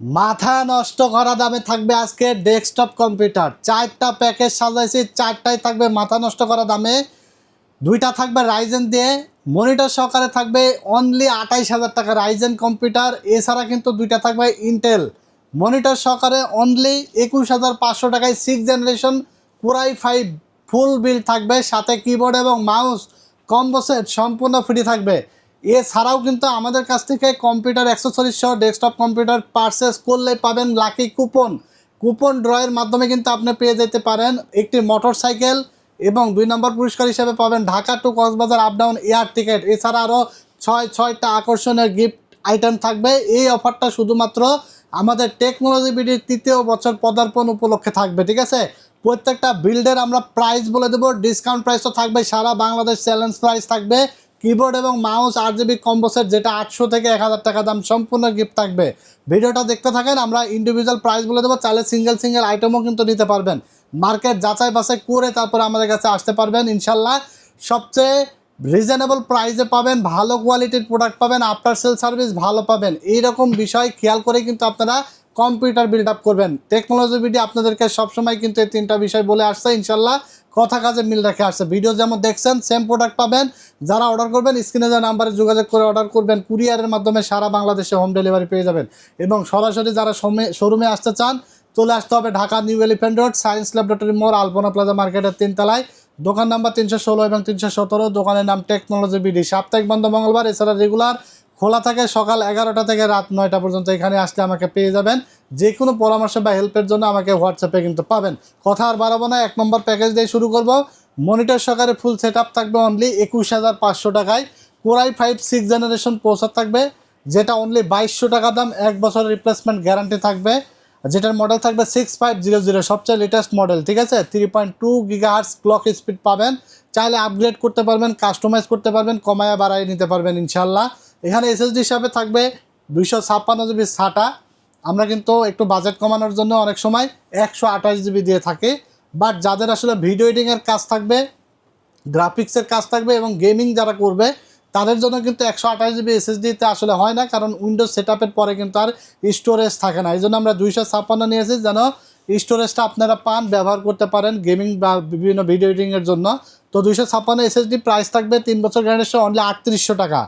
মাথা নষ্ট করা দামে থাকবে আজকে ডেস্কটপ কম্পিউটার। 4টা প্যাকেজ সাজাইছি, 4টাই থাকবে মাথা নষ্ট করা দামে। 2টা থাকবে রাইজেন দিয়ে, মনিটর সহকারে থাকবে অনলি 28,000 টাকা রাইজেন কম্পিউটার। এছাড়া কিন্তু 2টা থাকবে ইন্টেল মনিটর সহকারে অনলি 21,500 টাকায় 6 জেনারেশন কোরাই 5 ফুল বিল থাকবে, সাথে কিবোর্ড এবং মাউস কম্বো সেট সম্পূর্ণ ফ্রি থাকবে। এছাড়াও কিন্তু আমাদের কাছ থেকে কম্পিউটার অ্যাক্সেসরিজ সহ ডেস্কটপ কম্পিউটার পারচেস করলে পাবেন লাকি কুপন। কুপন ড্রয়ের মাধ্যমে কিন্তু আপনি পেয়ে যেতে পারেন একটি মোটর সাইকেল, এবং 2 নম্বর পুরস্কার হিসেবে পাবেন Dhaka to Cox's Bazar up down air ticket. এছাড়া আরও ছয়টা আকর্ষণীয় গিফট আইটেম থাকবে। এই অফারটা শুধুমাত্র আমাদের টেকনোলজি বিডির 3য় বছর পদার্পণ উপলক্ষে থাকবে, ঠিক আছে। প্রত্যেকটা বিল্ডের আমরা প্রাইস বলে দেবো, ডিসকাউন্ট প্রাইসও থাকবে, সারা বাংলাদেশ চ্যালেঞ্জ প্রাইস থাকবে। কিবোর্ড এবং মাউস 8 GB কম্বো সেট, যেটা 800 থেকে 1000 টাকা দাম, সম্পূর্ণ গিফট থাকবে। ভিডিওটা দেখতে থাকেন, আমরা ইন্ডিভিজুয়াল প্রাইস বলে দেবো, চাইলে সিঙ্গেল আইটেমও কিন্তু নিতে পারবেন। মার্কেট যাচাই বাছাই করে তারপরে আমাদের কাছে আসতে পারবেন ইনশাল্লাহ। সবচেয়ে রিজনেবল প্রাইসে পাবেন, ভালো কোয়ালিটির প্রোডাক্ট পাবেন, আফটার সেল সার্ভিস ভালো পাবেন। এইরকম বিষয় খেয়াল করে কিন্তু আপনারা কম্পিউটার বিল্ড আপ করবেন। টেকনোলজি ভিডিও আপনাদেরকে সবসময় কিন্তু এই 3টা বিষয় বলে আসছে, ইনশাল্লাহ কথা কাজে মিল রেখে আসছে। ভিডিও যেমন দেখছেন সেম প্রোডাক্ট পাবেন। যারা অর্ডার করবেন স্ক্রিনে যে নাম্বারে যোগাযোগ করে অর্ডার করবেন, কুরিয়ারের মাধ্যমে সারা বাংলাদেশে হোম ডেলিভারি পেয়ে যাবেন। এবং সরাসরি যারা শোরুমে আসতে চান চলে আসতে হবে Dhaka new elephant road, science laboratory মোড়, আলপনা প্লাজা মার্কেটের 3 তলায়। দোকান নাম্বার 316 এবং 317। দোকানের নাম টেকনোলজি বিডি। সাপ্তাহিক বন্ধ মঙ্গলবার, এছাড়া রেগুলার খোলা থাকে সকাল 11টা থেকে রাত 9টা পর্যন্ত। এখানে আসলে আমাকে পেয়ে যাবেন। যে কোনো পরামর্শ বা হেল্পের জন্য আমাকে হোয়াটসঅ্যাপে কিন্তু পাবেন। কথা আর বাড়াবো না, 1 নম্বর প্যাকেজ দিয়ে শুরু করব। মনিটর সহকারে ফুল সেট আপ থাকবে অনলি 21,500 টাকায়। কোরাই 5 6 জেনারেশন প্রসেসর থাকবে, যেটা অনলি 2200 টাকা দাম। 1 বছরের রিপ্লেসমেন্ট গ্যারান্টি থাকবে, যেটার মডেল থাকবে 6500, সবচেয়ে লেটেস্ট মডেল, ঠিক আছে। 3.2 GHz ক্লক স্পিড পাবেন। চাইলে আপগ্রেড করতে পারবেন, কাস্টমাইজ করতে পারবেন, কমায়া বাড়াই নিতে পারবেন ইনশাল্লাহ। এখানে এসএসডি হিসাবে থাকবে 256 GB SATA। আমরা কিন্তু একটু বাজেট কমানোর জন্য অনেক সময় 128 GB দিয়ে থাকি। বাট যাদের আসলে ভিডিও এডিটিংয়ের কাজ থাকবে, গ্রাফিক্সের কাজ থাকবে এবং গেমিং যারা করবে, তাদের জন্য কিন্তু 128 GB এসএসডিতে আসলে হয় না, কারণ উইন্ডোজ সেট আপের পরে কিন্তু আর স্টোরেজ থাকে না। এই জন্য আমরা 256 নিয়েছি, যেন স্টোরেজটা আপনারা পান, ব্যবহার করতে পারেন গেমিং বা বিভিন্ন ভিডিও এডিটিংয়ের জন্য। তো 256 এসএসডি প্রাইস থাকবে 3 বছর গ্যারান্টি অনলি 3800 টাকা।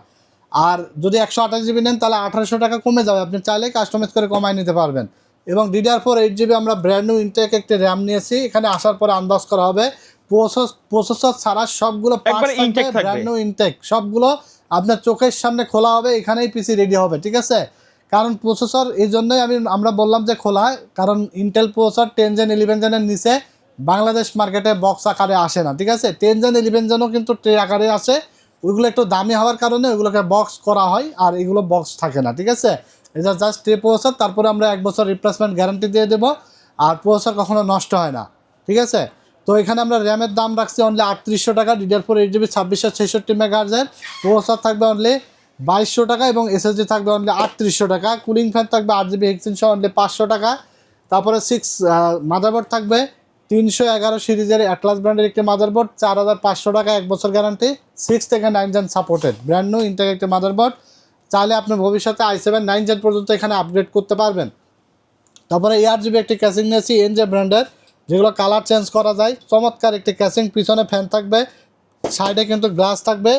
আর যদি 128 GB নেন তাহলে 1800 টাকা কমে যাবে, আপনি চাইলে কাস্টমাইজ করে কমায় নিতে পারবেন। এবং DDR4 8 GB আমরা ব্র্যান্ড নিউ ইনটেক একটি র্যাম নিয়েছি, এখানে আসার পরে আনবক্স করা হবে। প্রসেসর ছাড়া সবগুলো পার্টস থাকবে ব্র্যান্ড নিউ ইনটেক, সবগুলো আপনার চোখের সামনে খোলা হবে, এখানেই পিসি রেডি হবে, ঠিক আছে। কারণ প্রসেসর এই জন্যই আমরা বললাম যে খোলা, কারণ ইন্টেল প্রসেসর 10 Gen 11 জেনের নিচে বাংলাদেশ মার্কেটে বক্স আকারে আসে না, ঠিক আছে। 10 Gen 11 জেনও কিন্তু ট্রে আকারে আসে, ওইগুলো একটু দামি হওয়ার কারণে ওইগুলোকে বক্স করা হয়, আর এগুলো বক্স থাকে না, ঠিক আছে। এটা জাস্ট ট্রে প্রসেসর। তারপরে আমরা 1 বছর রিপ্লেসমেন্ট গ্যারান্টি দিয়ে দেবো, আর প্রসেসর কখনো নষ্ট হয় না, ঠিক আছে। তো এখানে আমরা র্যামের দাম রাখছি অনলি 3800 টাকা। DDR4 8 GB 2666 মেগাহার্জের প্রসেসর থাকবে অনলি 2200 টাকা, এবং এসএসডি থাকবে অনলি 3800 টাকা। কুলিং ফ্যান থাকবে 8 GB হেক্সিন সহ অনলি 500 টাকা। তারপরে মাদারবোর্ড থাকবে 311 সিরিজের অ্যাটলাস ব্র্যান্ডের একটি মাদারবোর্ড, 4500 টাকা, 1 বছর গ্যারান্টি, 6 থেকে 9 জেন সাপোর্টেড, ব্র্যান্ড নিউ ইনটেক একটি মাদারবোর্ড। চাইলে আপনি ভবিষ্যতে i7 9 জেন পর্যন্ত এখানে আপগ্রেড করতে পারবেন। তারপরে 8 GB একটি ক্যাসিং নিয়েছি এনজে ব্র্যান্ডের, যেগুলো কালার চেঞ্জ করা যায়, চমৎকার একটি ক্যাসিং। পিছনে ফ্যান থাকবে, সাইডে কিন্তু গ্লাস থাকবে,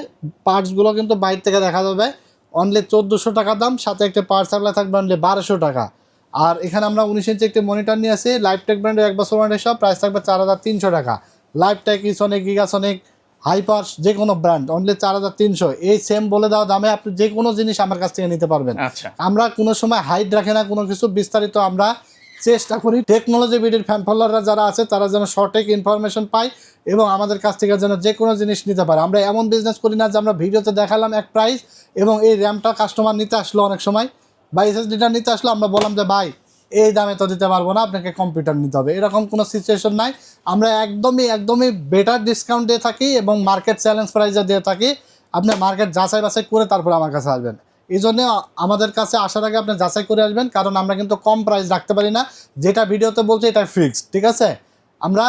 পার্টসগুলো কিন্তু বাইরে থেকে দেখা যাবে। অনলি 1400 টাকা দাম, সাথে একটি পাওয়ার সাপ্লাই থাকবে অনলি 1200 টাকা। আর এখানে আমরা 19 ইঞ্চি একটি মনিটর নিয়ে আসি, লাইফটেক ব্র্যান্ডের 1 বছর ওয়ারেন্টি সহ, প্রাইস থাকবে 4300 টাকা। লাইফটেক, ইসনিক, গিগাসনিক, হাইপার, যে কোনো ব্র্যান্ড অনলি 4300। এই সেম বলে দেওয়া দামে আপনি যে কোনো জিনিস আমার কাছ থেকে নিতে পারবেন। আমরা কোনো সময় হাইড রাখি না কোনো কিছু, বিস্তারিত আমরা চেষ্টা করি টেকনোলজি বিডির ফ্যান ফলোয়াররা যারা আছে তারা যেন সঠিক ইনফরমেশন পায় এবং আমাদের কাছ থেকে যেন যে কোনো জিনিস নিতে পারে। আমরা এমন বিজনেস করি না যে আমরা ভিডিওতে দেখালাম এক প্রাইস এবং এই র্যামটা কাস্টমার নিতে আসলো অনেক সময় বা এসএসডিটা নিতে আসলো, আমরা বললাম যে ভাই এই দামে তো দিতে পারবো না, আপনাকে কম্পিউটার নিতে হবে, এরকম কোনো সিচুয়েশন নাই। আমরা একদমই বেটার ডিসকাউন্ট দিয়ে থাকি এবং মার্কেট চ্যালেঞ্জ প্রাইসে দিয়ে থাকি। আপনি মার্কেট যাচাই বাছাই করে তারপরে আমার কাছে আসবেন। এই জন্য আমাদের কাছে আসার আগে আপনি যাচাই করে আসবেন, কারণ আমরা কিন্তু কম প্রাইস রাখতে পারি না, যেটা ভিডিওতে বলছি এটা ফিক্সড, ঠিক আছে। আমরা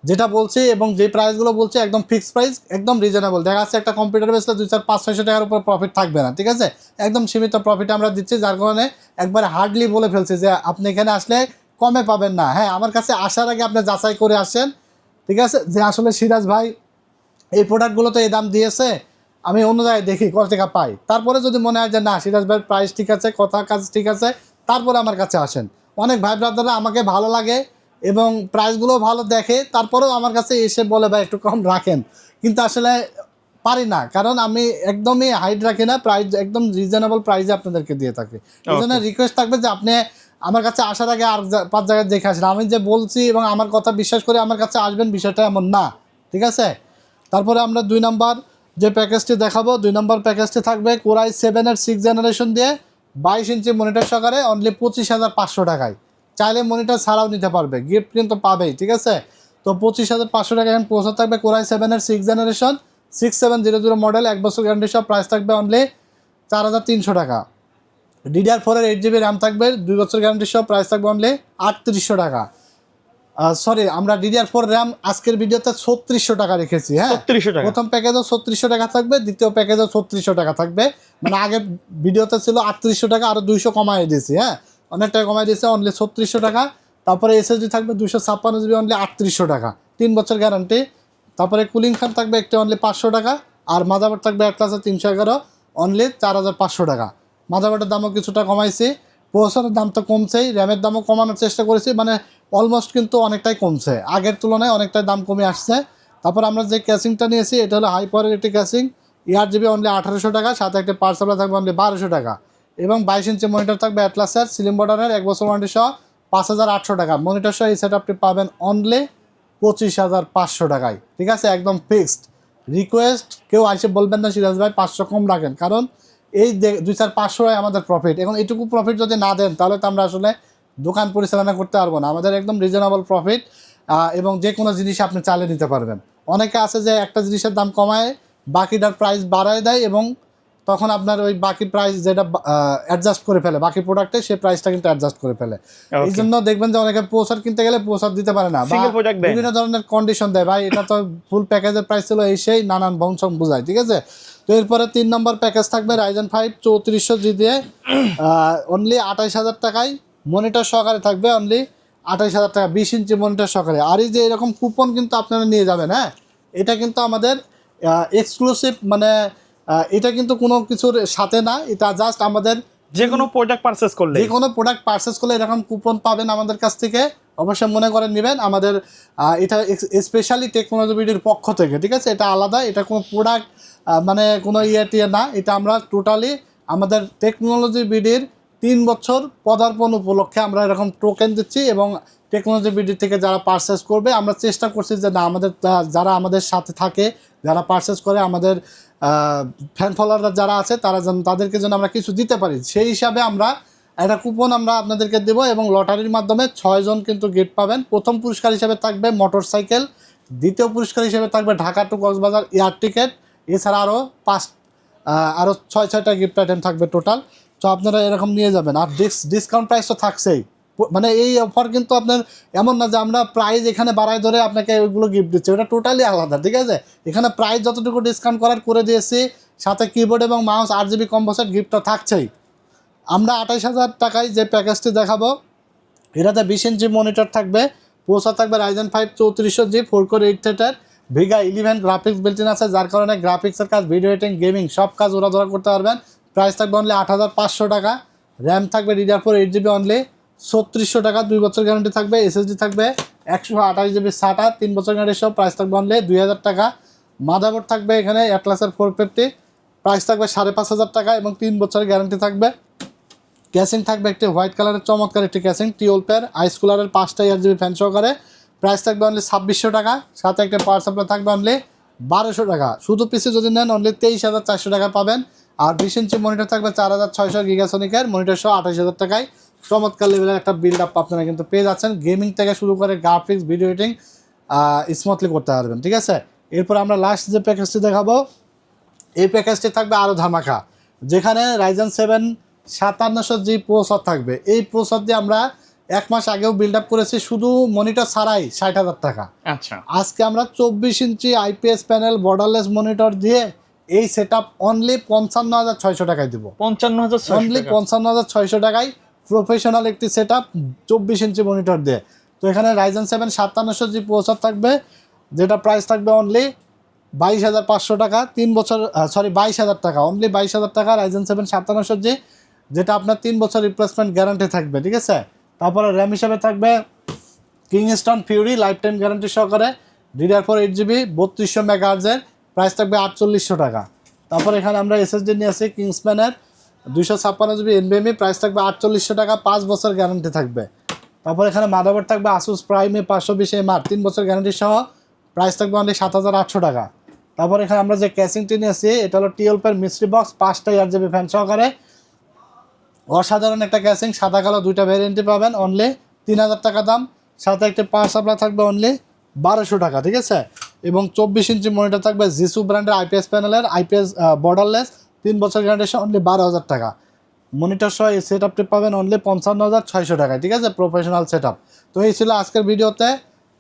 যেটা বলছি এবং যে প্রাইসগুলো বলছি একদম ফিক্সড প্রাইস, একদম রিজনেবল। দেখা যাচ্ছে একটা কম্পিউটার বেচলে 2, 4, 5, 600 টাকার উপর প্রফিট থাকবে না, ঠিক আছে? একদম সীমিত প্রফিট আমরা দিচ্ছি, যার কারণে একবারে হার্ডলি বলে ফেলছি যে আপনি এখানে আসলে কমে পাবেন না। হ্যাঁ, আমার কাছে আসার আগে আপনি যাচাই করে আসেন, ঠিক আছে, যে আসলে সিরাজ ভাই এই প্রোডাক্টগুলো তো এই দাম দিয়েছে, আমি অন্য জায়গায় দেখি কত টাকা পাই। তারপরে যদি মনে হয় যে না সিরাজ ভাইয়ের প্রাইস ঠিক আছে, কথা কাজ ঠিক আছে, তারপরে আমার কাছে আসেন। অনেক ভাই ব্রাদাররা আমাকে ভালো লাগে এবং প্রাইসগুলো ভালো দেখে, তারপরেও আমার কাছে এসে বলে ভাই একটু কম রাখেন, কিন্তু আসলে পারি না, কারণ আমি একদমই হাইট রাখি না, প্রাইস একদম রিজনেবল প্রাইসে আপনাদেরকে দিয়ে থাকি। এই জন্য রিকোয়েস্ট থাকবে যে আপনি আমার কাছে আসার আগে আর 5 জায়গায় দেখে আসেন। আমি যে বলছি এবং আমার কথা বিশ্বাস করে আমার কাছে আসবেন, বিষয়টা এমন না, ঠিক আছে? তারপরে আমরা 2 নম্বর যে প্যাকেজটি দেখাবো, 2 নম্বর প্যাকেজটি থাকবে কোরাই 7-এর 6 জেনারেশন দিয়ে 22 ইঞ্চি মনিটর সহকারে অনলি 25,500 টাকায়। চাইলে মনিটর ছাড়াও নিতে পারবে, গিফট কিন্তু পাবেই, ঠিক আছে? তো 25,500 টাকা এখন পৌঁছা থাকবে কোরাই 7-এর 6 জেনারেশন 6700 মডেল, 1 বছর গ্যারান্টি সহ। প্রাইস থাকবে অনলি 4,300 টাকা। DDR4-এর 8 GB র্যাম থাকবে, 2 বছর গ্যারান্টি সহ। প্রাইস থাকবে অনলি 3,800 টাকা। সরি, আমরা DDR4 র্যাম আজকের ভিডিওতে 3600 টাকা রেখেছি। হ্যাঁ, 3600 টাকা। প্রথম প্যাকেজও 3600 টাকা থাকবে, দ্বিতীয় প্যাকেজও 3600 টাকা থাকবে। মানে আগের ভিডিওতে ছিল 3800 টাকা, আরও 200 কমাই দিয়েছি। হ্যাঁ, অনেক টাকা কমাই দিয়েছে, অনলি 3600 টাকা। তারপরে SSD থাকবে 256 GB, অনলি 3800 টাকা, 3 বছর গ্যারান্টি। তারপরে কুলিং ফ্যান থাকবে একটি, অনলি 500 টাকা। আর মাদারবোর্ড থাকবে অ্যাটলাসের 311, অনলি 4500 টাকা। মাদারবোর্ডের দামও কিছুটা কমাইছি, প্রসেসরের দাম তো কমছেই, র্যামের দামও কমানোর চেষ্টা করেছি, মানে অলমোস্ট কিন্তু অনেকটাই কমছে, আগের তুলনায় অনেকটাই দাম কমে আসছে। তারপর আমরা যে ক্যাসিংটা নিয়েছি এটা হলো হাই পাওয়ারের একটি ক্যাসিং, 8 GB, অনলি 1800 টাকা, সাথে একটা পাওয়ার সাপ্লাই থাকবে অনলি 1200 টাকা। এবং 22 ইঞ্চি মনিটর থাকবে অ্যাটলাসের স্লিম বর্ডারের, 1 বছর ওয়ারেন্টি সহ, 5800 টাকা। মনিটর সহ এই সেট আপটি পাবেন অনলি 25,500 টাকায়, ঠিক আছে? একদম ফিক্সড। রিকোয়েস্ট কেউ এসে বলবেন না সিরাজ ভাই 500 কম রাখেন, কারণ এই 2-4-500 আমাদের প্রফিট। এখন এইটুকু প্রফিট যদি না দেন তাহলে তো আমরা আসলে দোকান পরিচালনা করতে পারবো না। আমাদের একদম রিজনেবল প্রফিট, এবং যে কোনো জিনিস আপনি চালিয়ে নিতে পারবেন। অনেকে আছে যে একটা জিনিসের দাম কমায় বাকিটার প্রাইস বাড়ায় দেয় এবং তখন আপনার ওই বাকি প্রাইস যেটা অ্যাডজাস্ট করে ফেলে বাকি প্রোডাক্টে, সেই প্রাইসটা কিন্তু অ্যাডজাস্ট করে ফেলে। এই জন্য দেখবেন যে অনেকে প্রসার কিনতে গেলে প্রসার দিতে পারে না, বা বিভিন্ন ধরনের কন্ডিশন দেয়, ভাই এটা তো ফুল প্যাকেজের প্রাইস ছিল এই সেই নানান বংশম বোঝায়, ঠিক আছে? তো এরপরে 3 নম্বর প্যাকেজ থাকবে রাইজেন 5 3400G দিয়ে, অনলি 28,000 টাকায় মনিটর সহকারে থাকবে, অনলি 28,000 টাকা, 20 ইঞ্চি মনিটর সহকারে। আর এই যে এরকম কুপন কিন্তু আপনারা নিয়ে যাবেন। হ্যাঁ, এটা কিন্তু আমাদের এক্সক্লুসিভ, মানে এটা কিন্তু কোনো কিছুর সাথে না, এটা জাস্ট আমাদের যে কোনো প্রোডাক্ট পারচেজ করলে এরকম কুপন পাবেন আমাদের কাছ থেকে, অবশ্যই মনে করে নেবেন। আমাদের এটা স্পেশালি টেকনোলজি বিডির পক্ষ থেকে, ঠিক আছে? এটা আলাদা, এটা কোনো প্রোডাক্ট মানে কোনো ইয়ে না, এটা আমরা টোটালি আমাদের টেকনোলজি বিডির 3 বছর পদার্পণ উপলক্ষে আমরা এরকম টোকেন দিচ্ছি, এবং টেকনোলজি বিডি থেকে যারা পারচেস করবে আমরা চেষ্টা করছি যে না, আমাদের যারা আমাদের সাথে থাকে, যারা পারচেস করে, আমাদের ফ্যান ফলোয়াররা যারা আছে, তারা যেন তাদেরকে যেন আমরা কিছু দিতে পারি, সেই হিসাবে আমরা একটা কুপন আমরা আপনাদেরকে দেবো। এবং লটারির মাধ্যমে 6 জন কিন্তু গিফট পাবেন। প্রথম পুরস্কার হিসেবে থাকবে মোটর সাইকেল, দ্বিতীয় পুরস্কার হিসেবে থাকবে Dhaka to Cox's Bazar air ticket, এছাড়া আরও 6টা গিফট আইটেম থাকবে টোটাল। তো আপনারা এরকম নিয়ে যাবেন। আর ডিসকাউন্ট প্রাইস তো থাকছেই, মানে এই অফার কিন্তু আপনার এমন না যে আমরা প্রাইস এখানে বাড়ায় ধরে আপনাকে ওইগুলো গিফট দিচ্ছি, ওটা টোটালি আলাদা, ঠিক আছে? এখানে প্রাইস যতটুকু ডিসকাউন্ট করার করে দিয়েছি, সাথে কিবোর্ড এবং মাউস 8 GB কম্বো সেট গিফটটা থাকছেই। আমরা 28,000 টাকায় যে প্যাকেজটি দেখাবো, এটাতে 20 ইঞ্চি মনিটর থাকবে, প্রসেসর থাকবে রাইজেন 5 3400G 4 কোর 8 থ্রেডের, ভিগা 11 গ্রাফিক্স বিল্ট ইন আছে, যার কারণে গ্রাফিক্সের কাজ, ভিডিও এডিটিং, গেমিং সব কাজ ওরা ধরা করতে পারবেন। প্রাইস থাকবে অনলি 8,500 টাকা। র্যাম থাকবে DDR4 8 GB, অনলি 3600 টাকা, 2 বছর গ্যারান্টি থাকবে। SSD থাকবে 128 GB SATA, 3 বছর গ্যারান্টি সহ। প্রাইস থাকবে অনলি 2,000 টাকা। মাদারবোর্ড থাকবে এখানে অ্যাটলাসের 450, প্রাইস থাকবে 5,500 টাকা এবং 3 বছর গ্যারান্টি থাকবে। ক্যাসিং থাকবে একটি হোয়াইট কালারের চমৎকার একটি ক্যাসিং, টিওল পেয়ার আইস কুলারের 5টা 8 GB ফ্যান সহকারে। প্রাইস থাকবে অনলি 2600 টাকা, সাথে একটা পাওয়ার সাপ্লাই থাকবে অনলি 1200 টাকা। শুধু পিসি যদি নেন অনলি 23,400 টাকা পাবেন। আর 20 ইঞ্চি মনিটর থাকবে 4,600 গিগাসনিকের মনিটর সহ 28,000 টাকায়। চমৎকার লেভেলের একটা বিল্ড আপ আপনারা কিন্তু পেয়ে যাচ্ছেন। গেমিং থেকে শুরু করে গ্রাফিক্স, ভিডিও এডিটিং স্মুথলি করতে পারবেন, ঠিক আছে? এরপর আমরা লাস্ট যে প্যাকেজটি দেখাবো, এই প্যাকেজটি থাকবে আরও ধামাকা, যেখানে রাইজেন 7 5700G প্রসেসর থাকবে। এই প্রসেসর দিয়ে আমরা 1 মাস আগেও বিল্ড আপ করেছি শুধু মনিটর ছাড়াই 60,000 টাকা। আচ্ছা আজকে আমরা 24 ইঞ্চি আইপিএস প্যানেল বর্ডারলেস মনিটর দিয়ে এই সেটআপ অনলি 55,600 টাকায় দিব। 55,600 অনলি 55,600 টাকায় প্রফেশনাল একটি সেটআপ 24 ইঞ্চি মনিটর দিয়ে। তো এখানে রাইজেন 7 5700G প্রসেসর থাকবে, যেটা প্রাইস থাকবে অনলি 22,500 টাকা, 3 বছর 22,000 টাকা, অনলি 22,000 টাকা রাইজেন 7 5700G, যেটা আপনার 3 বছর রিপ্লেসমেন্ট গ্যারান্টি থাকবে, ঠিক আছে। তারপরে র্যাম হিসাবে থাকবে Kingston Fury life time guarantee সহকারে DDR4 8GB 3200 মেগাহার্জের, প্রাইস থাকবে 4800 টাকা। তারপর এখানে আমরা এসএসডি নিয়ে আসি কিংসম্যানের 256GB NVMe, প্রাইস থাকবে 4800 টাকা, 5 বছর গ্যারান্টি থাকবে। তারপর এখানে মাদারবোর্ড থাকবে আসুস প্রাইমে 520 MR 3 বছর গ্যারান্টি সহ, প্রাইস থাকবে অনলি 7,800 টাকা। তারপর এখানে আমরা যে ক্যাসিংটি নিয়ে আসি এটা হলো টিএলপের মিস্ট্রি বক্স 5টা RGB ফ্যান সহকারে, অসাধারণ একটা ক্যাসিং, সাদা কালো 2টা ভ্যারিয়েন্টে পাবেন, অনলি 3,000 টাকা দাম। সাথে একটা পাওয়ার সাপ্লাই থাকবে অনলি 1200 টাকা, ঠিক আছে। এবং 24 ইঞ্চি মনিটর থাকবে জিসু ব্র্যান্ডের আইপিএস প্যানেলের, আইপিএস বর্ডারলেস 3 বছর গ্যারান্টি সহ, অনলি 12,000 টাকা। মনিটর সহ এই সেট আপটি পাবেন অনলি 55,600 টাকায়, ঠিক আছে, প্রফেশনাল সেট আপ। তো এই ছিল আজকের ভিডিওতে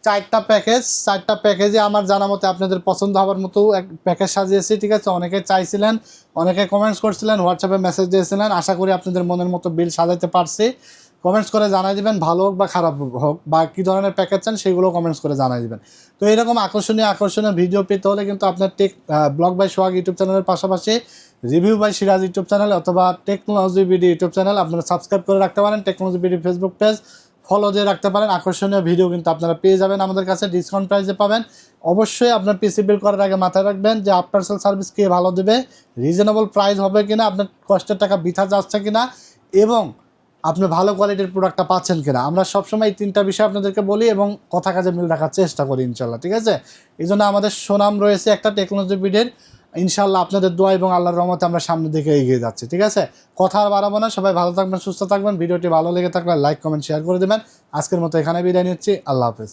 4টা প্যাকেজ। 4টা প্যাকেজে আমার জানা মতে আপনাদের পছন্দ হওয়ার মতো এক প্যাকেজ সাজিয়েছি, ঠিক আছে। অনেকে চাইছিলেন, অনেকে কমেন্টস করছিলেন, হোয়াটসঅ্যাপে মেসেজ দিয়েছিলেন। আশা করি আপনাদের মনের মতো বিল সাজাতে পারছি। কমেন্টস করে জানাই দিবেন, ভালো হোক বা খারাপ হোক, বা কী ধরনের প্যাকেজ চান সেগুলো কমেন্টস করে জানাই দিবেন। তো এরকম আকর্ষণীয় ভিডিও পেতে হলে কিন্তু আপনার ব্লগ বাই সোহাগ ইউটিউব চ্যানেলের পাশাপাশি review by Siraj YouTube channel অথবা টেকনোলজি বিডি ইউটিউব চ্যানেল আপনারা সাবস্ক্রাইব করে রাখতে পারেন। Technology BD Facebook page follow দিয়ে রাখতে পারেন। আকর্ষণীয় ভিডিও কিন্তু আপনারা পেয়ে যাবেন আমাদের কাছে, ডিসকাউন্ট প্রাইসে পাবেন। অবশ্যই আপনার পিসি বিল করার আগে মাথায় রাখবেন যে আফটার সেল সার্ভিস কে ভালো দেবে, রিজনেবল প্রাইস হবে কিনা, আপনার কষ্টের টাকা বৃথা যাচ্ছে কিনা, এবং আপনি ভালো কোয়ালিটির প্রোডাক্টটা পাচ্ছেন কিনা। আমরা সবসময় এই 3টা বিষয় আপনাদেরকে বলি এবং কথা কাজে মিল রাখার চেষ্টা করি ইনশাল্লাহ, ঠিক আছে। এই জন্য আমাদের সুনাম রয়েছে একটা টেকনোলজি বিডির। ইনশাল্লাহ আপনাদের দোয়া এবং আল্লাহর রহমতে আমরা সামনের দিকে এগিয়ে যাচ্ছি, ঠিক আছে। কথা আর বাড়াবো না, সবাই ভালো থাকবেন, সুস্থ থাকবেন। ভিডিওটি ভালো লেগে থাকলে লাইক কমেন্ট শেয়ার করে দেবেন। আজকের মতো এখানে বিদায় নিচ্ছি, আল্লাহ হাফেজ।